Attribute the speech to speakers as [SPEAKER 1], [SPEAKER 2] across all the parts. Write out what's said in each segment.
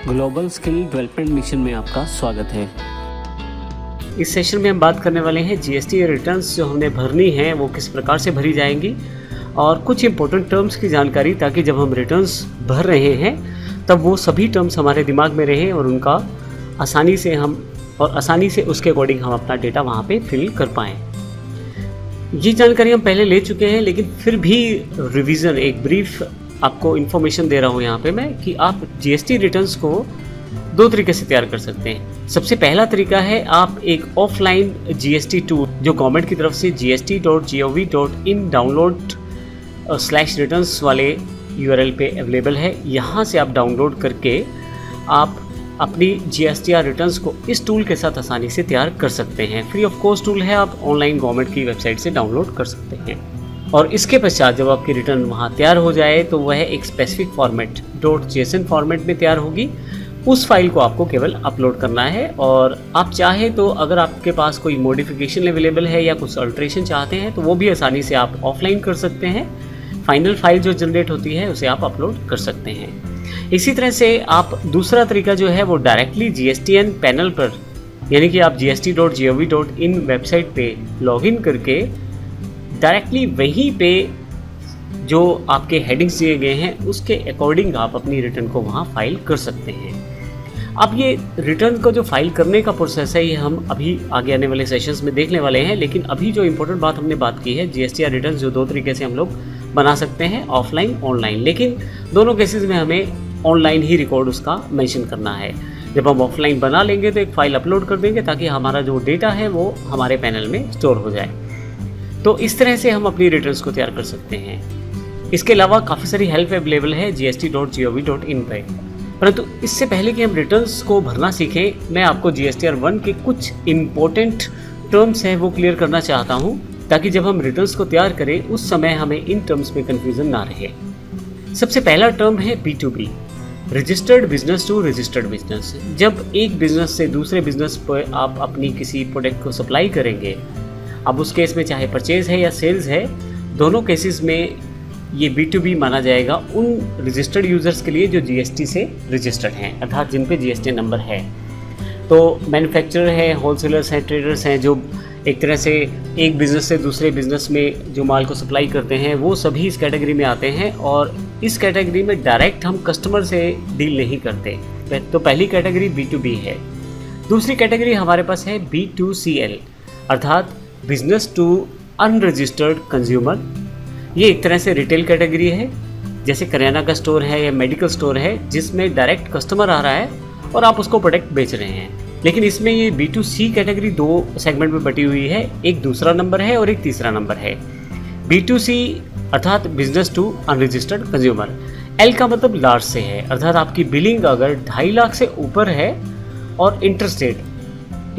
[SPEAKER 1] Global skill development mission में आपका स्वागत है।
[SPEAKER 2] इस सेशन में हम बात करने वाले हैं जीएसटी रिटर्न्स जो हमने भरनी है वो किस प्रकार से भरी जाएंगी और कुछ इम्पोर्टेंट टर्म्स की जानकारी, ताकि जब हम रिटर्न्स भर रहे हैं तब वो सभी टर्म्स हमारे दिमाग में रहें और उनका आसानी से उसके अकॉर्डिंग हम अपना डेटा वहाँ पे फिल कर पाएँ। ये जानकारी हम पहले ले चुके हैं, लेकिन फिर भी रिवीजन, एक ब्रीफ आपको इन्फॉर्मेशन दे रहा हूँ यहाँ पे मैं कि आप जीएसटी रिटर्न्स को दो तरीके से तैयार कर सकते हैं। सबसे पहला तरीका है, आप एक ऑफलाइन जीएसटी टूल जो गवर्नमेंट की तरफ से gst.gov.in डाउनलोड/रिटर्न्स वाले URL पे अवेलेबल है। यहाँ से आप डाउनलोड करके आप अपनी जीएसटीआर रिटर्न्स को इस टूल के साथ आसानी से तैयार कर सकते हैं। फ्री ऑफ कॉस्ट टूल है, आप ऑनलाइन गवर्नमेंट की वेबसाइट से डाउनलोड कर सकते हैं। और इसके पश्चात जब आपकी रिटर्न वहाँ तैयार हो जाए तो वह एक स्पेसिफिक फॉर्मेट .json फॉर्मेट में तैयार होगी। उस फाइल को आपको केवल अपलोड करना है, और आप चाहे तो अगर आपके पास कोई मॉडिफिकेशन अवेलेबल है या कुछ अल्ट्रेशन चाहते हैं तो वो भी आसानी से आप ऑफलाइन कर सकते हैं। फाइनल फाइल जो जनरेट होती है उसे आप अपलोड कर सकते हैं। इसी तरह से आप दूसरा तरीका जो है वो डायरेक्टली GSTN पैनल पर, यानी कि आप gst.gov.in वेबसाइट पे लॉगिन करके डायरेक्टली वहीं पे जो आपके हेडिंग्स दिए गए हैं उसके अकॉर्डिंग आप अपनी रिटर्न को वहाँ फाइल कर सकते हैं। अब ये रिटर्न को जो फाइल करने का प्रोसेस है ये हम अभी आगे आने वाले सेशंस में देखने वाले हैं, लेकिन अभी जो इम्पोर्टेंट बात हमने बात की है जीएसटीआर रिटर्न जो दो तरीके से हम लोग बना सकते हैं, ऑफलाइन ऑनलाइन, लेकिन दोनों केसेस में हमें ऑनलाइन ही रिकॉर्ड उसका मेंशन करना है। जब हम ऑफलाइन बना लेंगे तो एक फ़ाइल अपलोड कर देंगे ताकि हमारा जो डेटा है वो हमारे पैनल में स्टोर हो जाए। तो इस तरह से हम अपनी रिटर्न्स को तैयार कर सकते हैं। इसके अलावा काफ़ी सारी हेल्प अवेलेबल है gst.gov.in पे। परंतु इससे पहले कि हम रिटर्न्स को भरना सीखें, मैं आपको GSTR 1 के कुछ इम्पोर्टेंट टर्म्स हैं वो क्लियर करना चाहता हूँ, ताकि जब हम रिटर्न्स को तैयार करें उस समय हमें इन टर्म्स में कन्फ्यूज़न ना रहे। सबसे पहला टर्म है B2B, registered business to registered business. जब एक बिजनेस से दूसरे बिजनेस पर आप अपनी किसी प्रोडक्ट को सप्लाई करेंगे, अब उस केस में चाहे परचेज़ है या सेल्स है, दोनों केसेस में ये B2B माना जाएगा उन रजिस्टर्ड यूज़र्स के लिए जो GST से रजिस्टर्ड हैं, अर्थात जिन पे GST नंबर है। तो मैन्युफैक्चरर है, होलसेलर्स हैं, ट्रेडर्स हैं, जो एक तरह से एक बिज़नेस से दूसरे बिज़नेस में जो माल को सप्लाई करते हैं, वो सभी इस कैटेगरी में आते हैं। और इस कैटेगरी में डायरेक्ट हम कस्टमर से डील नहीं करते। तो पहली कैटेगरी B2B है। दूसरी कैटेगरी हमारे पास है B2CL, अर्थात बिजनेस टू अनरजिस्टर्ड कंज्यूमर। ये एक तरह से रिटेल कैटेगरी है, जैसे करियाना का स्टोर है या मेडिकल स्टोर है, जिसमें डायरेक्ट कस्टमर आ रहा है और आप उसको प्रोडक्ट बेच रहे हैं। लेकिन इसमें ये B2C कैटेगरी दो सेगमेंट में बटी हुई है, एक दूसरा नंबर है और एक तीसरा नंबर है। B2C अर्थात business to unregistered consumer, L का मतलब लार्ज से है, अर्थात आपकी बिलिंग अगर 2.5 लाख से ऊपर है और इंटरस्टेट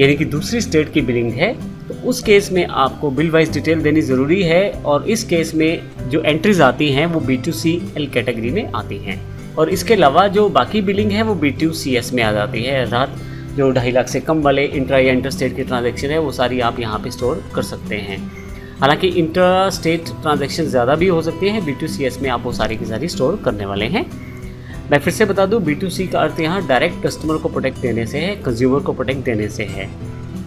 [SPEAKER 2] यानी कि दूसरी स्टेट की बिलिंग है, तो उस केस में आपको बिल वाइज डिटेल देनी ज़रूरी है। और इस केस में जो एंट्रीज आती हैं वो B2CL कैटेगरी में आती हैं, और इसके अलावा जो बाकी बिलिंग है वो B2CS में आ जाती है, अर्थात जो 2.5 लाख से कम वाले इंट्रा या इंटर स्टेट की ट्रांजैक्शन है वो सारी आप यहाँ पे स्टोर कर सकते हैं। हालांकि इंट्रा स्टेट ट्रांजैक्शन ज़्यादा भी हो सकती है, B2CS में आप वो सारी की सारी स्टोर करने वाले हैं। मैं फिर से बता दूं, B2C का अर्थ यहाँ डायरेक्ट कस्टमर को प्रोटेक्ट देने से है, कंज्यूमर को प्रोटेक्ट देने से है।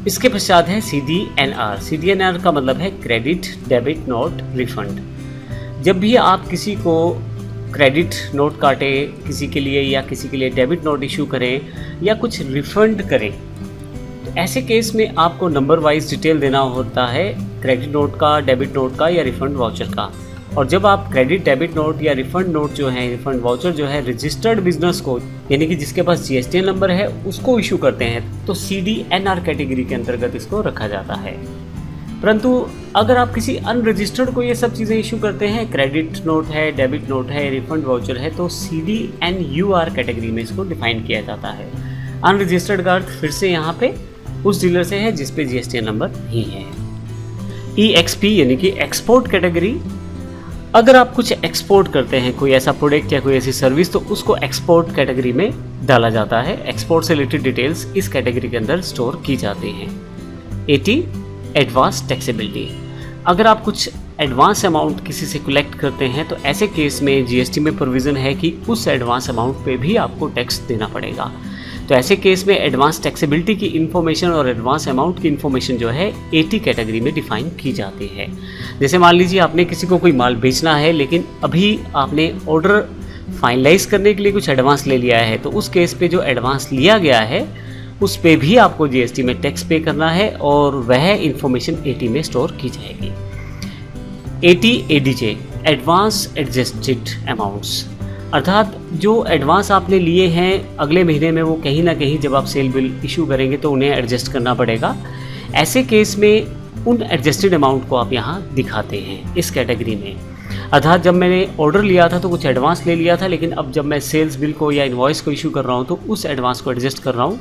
[SPEAKER 2] इसके पश्चात है CDNR। CDNR का मतलब है क्रेडिट डेबिट नोट रिफंड। जब भी आप किसी को क्रेडिट नोट काटे किसी के लिए, या किसी के लिए डेबिट नोट इशू करें या कुछ रिफंड करें, तो ऐसे केस में आपको नंबर वाइज डिटेल देना होता है, क्रेडिट नोट का, डेबिट नोट का या रिफंड वाउचर का। और जब आप क्रेडिट डेबिट नोट या रिफंड नोट जो है, रिफंड वाउचर जो है, रजिस्टर्ड बिजनेस को, यानी कि जिसके पास GSTN नंबर है, उसको इशू करते हैं, तो CDNR कैटेगरी के अंतर्गत इसको रखा जाता है। परंतु अगर आप किसी अनरजिस्टर्ड को ये सब चीज़ें इशू करते हैं, क्रेडिट नोट है, डेबिट नोट है, रिफंड वाउचर है, तो CDNUR कैटेगरी में इसको डिफाइन किया जाता है। अनरजिस्टर्ड का अर्थ फिर से यहाँ पे उस डीलर से है जिस पे GSTN नंबर नहीं है। EXP यानी कि एक्सपोर्ट कैटेगरी, अगर आप कुछ एक्सपोर्ट करते हैं, कोई ऐसा प्रोडक्ट या कोई ऐसी सर्विस, तो उसको एक्सपोर्ट कैटेगरी में डाला जाता है। एक्सपोर्ट से रिलेटेड डिटेल्स इस कैटेगरी के अंदर स्टोर की जाती हैं। 80 एडवांस टैक्सेबिलिटी, अगर आप कुछ एडवांस अमाउंट किसी से कलेक्ट करते हैं तो ऐसे केस में जीएसटी में प्रोविज़न है कि उस एडवांस अमाउंट पे भी आपको टैक्स देना पड़ेगा। तो ऐसे केस में एडवांस टैक्सेबिलिटी की इन्फॉर्मेशन और एडवांस अमाउंट की इन्फॉर्मेशन जो है 80 कैटेगरी में डिफाइन की जाती है। जैसे मान लीजिए आपने किसी को कोई माल बेचना है, लेकिन अभी आपने ऑर्डर फाइनलाइज करने के लिए कुछ एडवांस ले लिया है, तो उस केस पे जो एडवांस लिया गया है उस पे भी आपको जीएसटी में टैक्स पे करना है और वह इन्फॉर्मेशन 80 में स्टोर की जाएगी। 80 एडीजे एडवांस एडजस्टेड अमाउंट्स, अर्थात जो एडवांस आपने लिए हैं अगले महीने में वो कहीं ना कहीं जब आप सेल बिल इशू करेंगे तो उन्हें एडजस्ट करना पड़ेगा। ऐसे केस में उन एडजस्टेड अमाउंट को आप यहाँ दिखाते हैं इस कैटेगरी में। अर्थात जब मैंने ऑर्डर लिया था तो कुछ एडवांस ले लिया था, लेकिन अब जब मैं सेल्स बिल को या इनवॉइस को इशू कर रहा हूँ तो उस एडवांस को एडजस्ट कर रहा हूँ।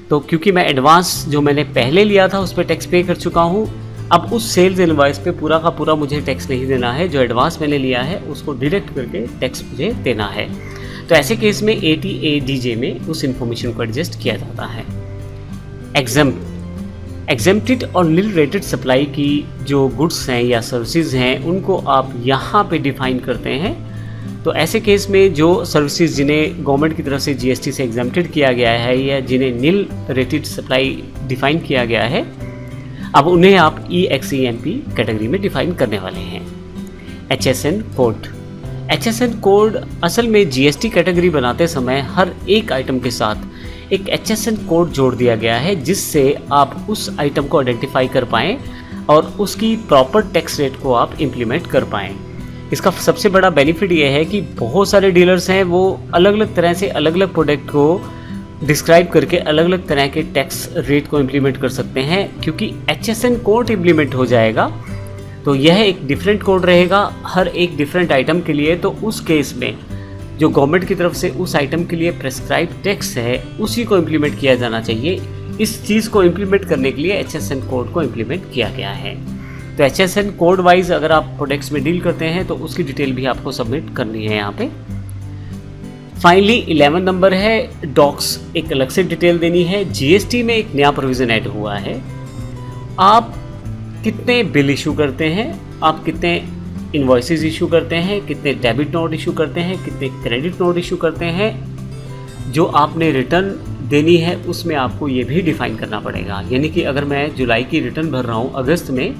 [SPEAKER 2] तो क्योंकि मैं एडवांस जो मैंने पहले लिया था उस पर टैक्स पे कर चुका हूँ, अब उस सेल्स इनवॉइस पे पूरा का पूरा मुझे टैक्स नहीं देना है। जो एडवांस मैंने लिया है उसको डिडक्ट करके टैक्स मुझे देना है। तो ऐसे केस में 80 ADJ में उस इन्फॉर्मेशन को एडजस्ट किया जाता है। एग्जेम्प्टेड और नील रेटेड सप्लाई की जो गुड्स हैं या सर्विसेज हैं उनको आप यहाँ पे डिफाइन करते हैं। तो ऐसे केस में जो सर्विसेज जिन्हें गवर्नमेंट की तरफ से जीएसटी से एग्जेम्प्टेड किया गया है या जिन्हें नील रेटेड सप्लाई डिफाइन किया गया है, अब उन्हें आप EXEMP कैटेगरी में डिफाइन करने वाले हैं। HSN कोड, HSN कोड असल में जीएसटी कैटेगरी बनाते समय हर एक आइटम के साथ एक HSN कोड जोड़ दिया गया है, जिससे आप उस आइटम को आइडेंटिफाई कर पाएँ और उसकी प्रॉपर टैक्स रेट को आप इम्प्लीमेंट कर पाएँ। इसका सबसे बड़ा बेनिफिट ये है कि बहुत सारे डीलर्स हैं वो अलग अलग तरह से अलग अलग प्रोडक्ट को डिस्क्राइब करके अलग अलग तरह के टैक्स रेट को इम्प्लीमेंट कर सकते हैं। क्योंकि HSN कोड इम्प्लीमेंट हो जाएगा तो यह एक डिफरेंट कोड रहेगा हर एक डिफरेंट आइटम के लिए। तो उस केस में जो गवर्नमेंट की तरफ से उस आइटम के लिए प्रेस्क्राइब टैक्स है उसी को इम्प्लीमेंट किया जाना चाहिए। इस चीज़ को इम्प्लीमेंट करने के लिए HSN कोड को इम्प्लीमेंट किया गया है। तो HSN कोड वाइज अगर आप प्रोडक्ट्स में डील करते हैं तो उसकी डिटेल भी आपको सबमिट करनी है यहाँ पे। फाइनली 11 नंबर है डॉक्स, एक अलग से डिटेल देनी है। जीएसटी में एक नया प्रोविज़न ऐड हुआ है। आप कितने बिल इशू करते हैं, आप कितने इनवॉइसेस इशू करते हैं, कितने डेबिट नोट इशू करते हैं, कितने क्रेडिट नोट इशू करते हैं, जो आपने रिटर्न देनी है उसमें आपको ये भी डिफाइन करना पड़ेगा। यानी कि अगर मैं जुलाई की रिटर्न भर रहा हूँ अगस्त में,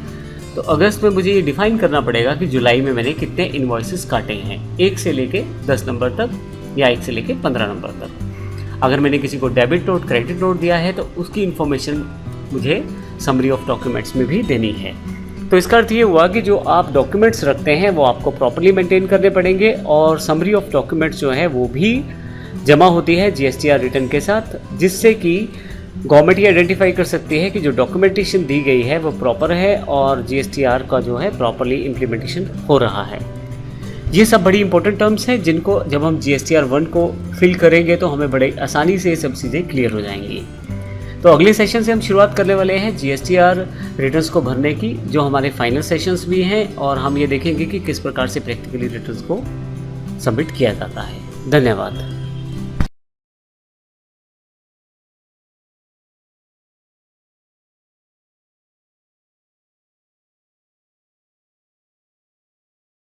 [SPEAKER 2] तो अगस्त में मुझे ये डिफाइन करना पड़ेगा कि जुलाई में मैंने कितने इनवॉइसेस काटे हैं, 1 से लेके 10 नंबर तक या 1 से लेके 15 नंबर तक। अगर मैंने किसी को डेबिट नोट क्रेडिट नोट दिया है तो उसकी इन्फॉर्मेशन मुझे समरी ऑफ डॉक्यूमेंट्स में भी देनी है। तो इसका अर्थ ये हुआ कि जो आप डॉक्यूमेंट्स रखते हैं वो आपको प्रॉपर्ली मेंटेन करने पड़ेंगे और समरी ऑफ डॉक्यूमेंट्स जो है वो भी जमा होती है GSTR रिटर्न के साथ, जिससे कि गवर्नमेंट ये आइडेंटिफाई कर सकती है कि जो डॉक्यूमेंटेशन दी गई है वो प्रॉपर है और GSTR का जो है प्रॉपरली इम्प्लीमेंटेशन हो रहा है। ये सब बड़ी इंपॉर्टेंट टर्म्स हैं जिनको जब हम GSTR 1 को फिल करेंगे तो हमें बड़े आसानी से ये सब चीज़ें क्लियर हो जाएंगी। तो अगले सेशन से हम शुरुआत करने वाले हैं GSTR रिटर्न्स को भरने की, जो हमारे फाइनल सेशंस भी हैं, और हम ये देखेंगे कि किस प्रकार से प्रैक्टिकली रिटर्न्स को सबमिट किया जाता है। धन्यवाद।